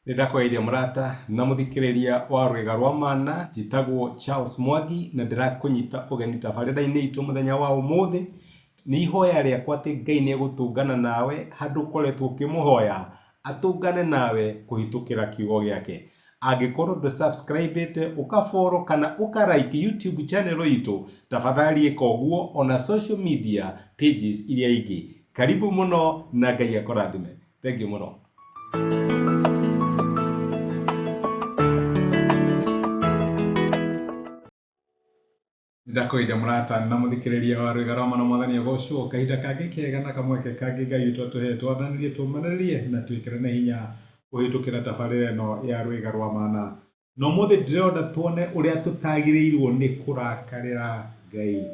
Nindakweithia murata na muthikiriria wa rwega rwa mana jitagwo Charles Mwangi na ndirakunyita ugeni tabarira-ini itu muthenya wa umuthi ni ihoya riakwa ati Ngai ni egutungana nawe handu ukoretwo ukimuhoya atungane nawe kuhitukira kiugo giake. Angikorwo ndu subscribe ukafollow kana ukarike YouTube channel itu, tafadhali ika uguo ona social media pages iria ingi. Karibu muno na Ngai akurathime. Thank you muno. Ndakoithia murata na muthikiriria wa rwega rwa mana mwathani agocwo kahinda kangi kega na kamweke kangi Ngai witu atuhete wathanirie tumanaririe na twikirane hinya kuhitukira tabarira ino ya rwega rwa mana. No muthi ndirenda tuone uria tutagirirwo ni kurakarira Ngai.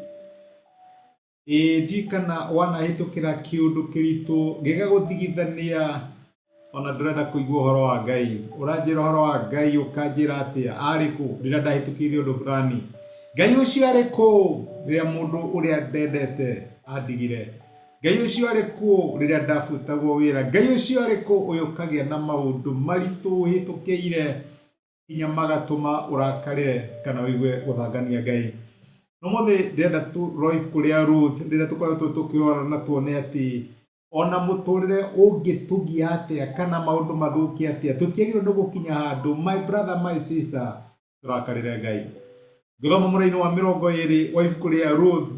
Ndikana wanahitukira kiundu kiritu ngiga guthigithania ona ndurenda kuigua uhoro wa Ngai. Uranjira uhoro wa Ngai ukanjira atia ariku ndira ndahitukirie undu fulani. Ngai ucio ari ku riria mundu uria ndendete andigire. Ngai ucio ari ku riria ndabutagwo wira. Ngai ucio ari ku uyukagia na maundu maritu hitukiire inya magatuma urakarire kana wigue guthangania Ngai. No muthi ndenda tu life kuria Ruth ndenda tukoretwo tukirora na tuone ati ona muturire ungitugia atia kana maundu mathuki atia tutiagirwo ni gukinya handu my brother my sister turakarire Ngai. Ngithoma muraini wa 20 wa ibuku ria Ruth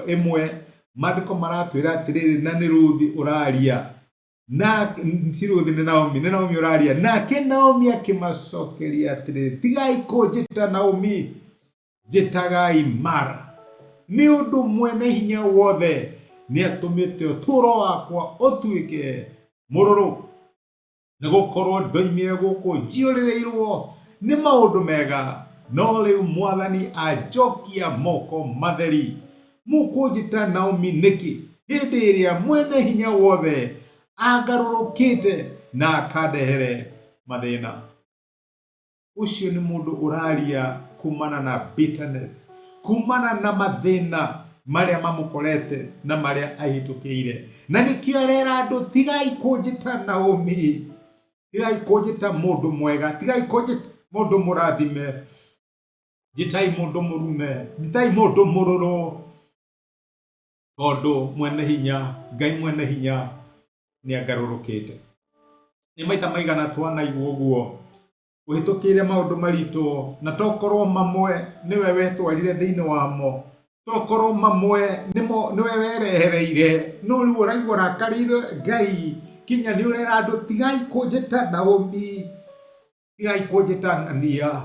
imwe mandiko maratwira atiriri na ni Ruth uraria na si Ruth ni Naomi uraria nake Naomi akimacokeria atiriri tigai kunjita Naomi jitagai Mara ni undu mwene hinya wothe ni atumite uturo wakwa utuike mururu na gukorwo ndoimire guku njiuririrwo ni maundu mega. No riu mwathani ajokia moko matheri mukunjita Naomi niki hindi iria mwene hinya wothe agarurukite na akandehere mathina. Ucio ni mundu uraria kumana na bitterness, kumana na mathina maria mamukorete na maria ahitukiire. Na nikio arera andu tigai kunjita Naomi, tigai kunjita mundu mwega, tigai kunjita mundu murathime, jitai mundu murume, jitai mundu mururu. Tondu mwene hinya, Ngai mwene hinya ni agarurukite. Ni maita maigana twanaigua uguo uhitukire maundu maritu na tokorwo mamwe niwe wetwarire thiini wamo, tokorwo mamwe niwe werehereire, no riu uraigua rakarire Ngai kinya ni urera andu tigai kunjita Naomi, tigai kunjita Ng'ania,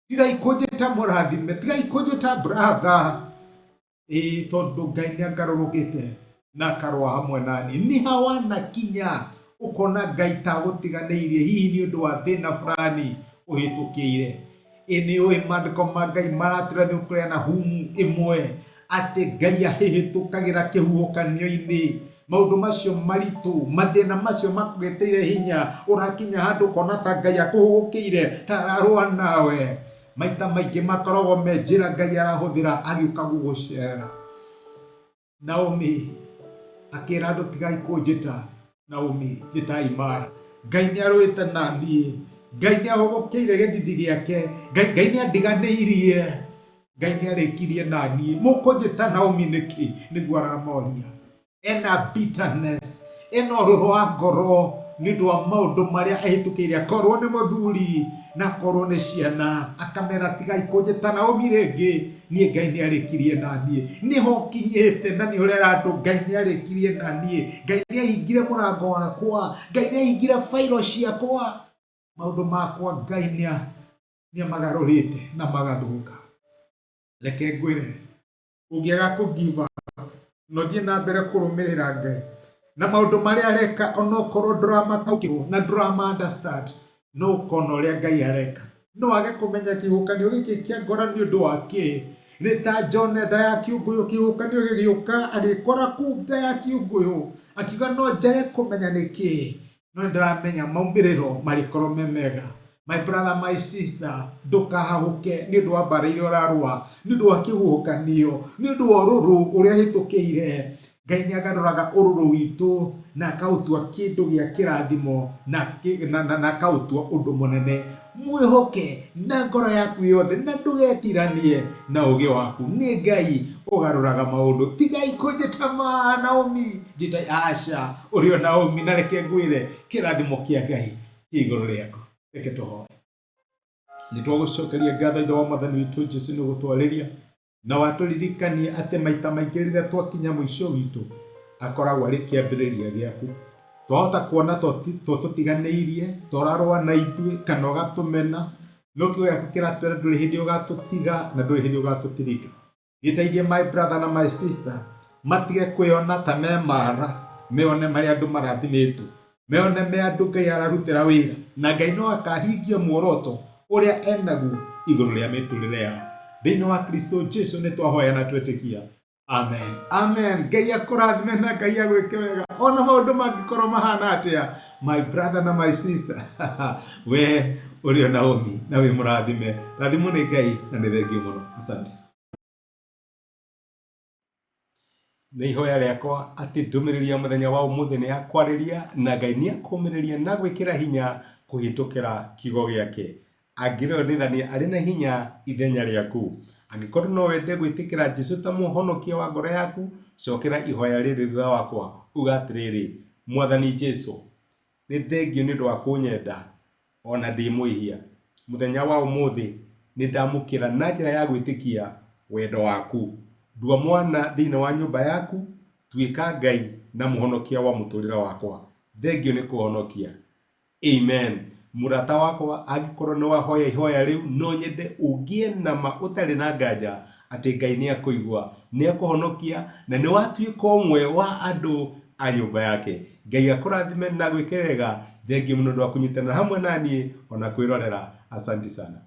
tigai kunjita murathime, tigai kunjita brother. Tondu Ngai ni agarurukite na akarwa hamwe nani. Ni hawana kinya ukona Ngai tagutiganiirie hihi ni undu wa thina fulani uhitukiire. Ini oi mandiko ma Ngai maratira thukuria na humu imwe ati Ngai ahihitukagira kihuhukanio-ini. Maundu macio maritu, mathina macio makugiteire hinya, urakinya handu kona ta Ngai akuhugukiire tararua nawe. Maita maingi makoragwo me njira Ngai arahuthira agiuka gugucerera. Naomi akira andu tigai kunjita Naomi, jitai Mara. Ngai ni arwite nani, Ngai ni ahugukiire githithi giake, Ngai ni andiganiirie, Ngai ni arikirie nani. Mukunjita Naomi niki niguo aramoria. Ena bitterness, ena ururu wa ngoro ni ndu wa maundu maria ahitukiire, akorwo ni muthuri na akorwo ni ciana, akamera tigai kunjita Naomi ringi, nie Ngai ni arikirie nani. Niho kinyite na ni urera andu Ngai ni arikirie nani. Ngai ni ahingire murango wakwa, Ngai ni ahingire failo ciakwa, maundu makwa Ngai ni magarurite na magathuka. Reke ngwire ungiaga ku give up no thie na mbere kurumirira Ngai na maundu maria areka onokorwo nduramatukirwo na ndurama understand, no kono uria Ngai areka, no age kumenya kihukanio giki kia ngora ni undu wake. Ni ta Jona nda ya kiunguyu, kihukanio gigiuka agikora ku nda ya kiunguyu akiuga no njage kumenya niki, no ndiramenya maumiriro marikorwo memega. My brother, my sister, ndukahahuke ni undu wa mbara iria urarua, ni undu wa kihuhukanio, ni undu wa ururu uria hitukiire. Ngai nĩ agarũraga ũrũrũ witũ na akautua kĩndũ gĩa kĩrathimo na akautua ũndũ mũnene. Mwĩhoke na ngoro yaku yothe na ndũgetiranie na ũũgĩ waku. Nĩ Ngai ũgarũraga maũndũ. Tigai kũnjĩta Naomi, njĩtai aca ũrĩ o Naomi, na reke ngwĩre kĩrathimo kĩa Ngai kĩ igũrũ rĩaku. Reke tũhoe. Nĩ twagũcokeria ngatho Ithe wa Mwathani witũ Jesũ nĩ gũtwarĩria na watũririkania atĩ maita maingĩ rĩrĩa twakinya mũico witũ akoragwo arĩ kĩambĩrĩria gĩaku. Twahota kuona tũtiganĩirie, twararũa na ithuĩ kana ũgatũmena, no kiugo gĩaku kĩratwĩra ndũrĩ hĩndĩ ũgatũtiga na ndũrĩ hĩndĩ ũgatũtirika. Gĩteithie my brother na my sister matige kwĩona ta me mara, meone marĩa andũ marathimĩtwo, meone me andũ Ngai ararutĩra wĩra, na Ngai no akahingia muoroto ũrĩa enaguo igũrũ rĩa mĩtũrĩre yao. Thĩinĩ wa Kristo Jesũ nĩ twahoya na twĩtĩkia. Amen. Amen. Ngai akũrathime na Ngai agwĩke wega. Ona maũndũ mangĩkorwo mahana atĩa, my brother na my sister, we ũrĩ o Naomi na wĩ mũrathime. Rathimwo nĩ Ngai na nĩ thengiũ mũno. Asante. Nĩ ihoya rĩakwa atĩ ndũmĩrĩri ya mũthenya wa ũmũthĩ nĩ yakwarĩria na Ngai nĩ akũmĩrĩria na gwĩkĩra hinya kũhĩtũkĩra kiugo gĩake. Angĩrĩo nĩthani arĩ na hinya ithenya rĩaku. Angĩkorwo no wende gwĩtĩkĩra Jesũ ta mũhonokia wa ngoro yaku, cokera ihoya rĩrĩ thutha wakwa, uga atĩrĩrĩ: Mwathani Jesũ, nĩ thengio nĩ ũndũ wa kũnyenda ona ndĩ mwĩhia. Mũthenya wa ũmũthĩ nĩ ndamũkĩra na njĩra ya gwĩtĩkia wendo waku. Ndua mwana thĩinĩ wa nyũmba yaku, tuĩka Ngai na mũhonokia wa mũtũrĩre wakwa. Thengio nĩ kũhonokia. Amen. Mũrata wakwa, angĩkorwo nĩ wahoya ihoya rĩu, no nyende ũgĩe na ma ũtarĩ na nganja atĩ Ngai nĩ akũigua, nĩ akũhonokia na nĩ watuĩka ũmwe wa andũ a nyũmba yake. Ngai akũrathime na gwĩke wega. Thengio mũno nĩ ũndũ wa kũnyitanĩra hamwe naniĩ ona kwĩrorera. Asante sana.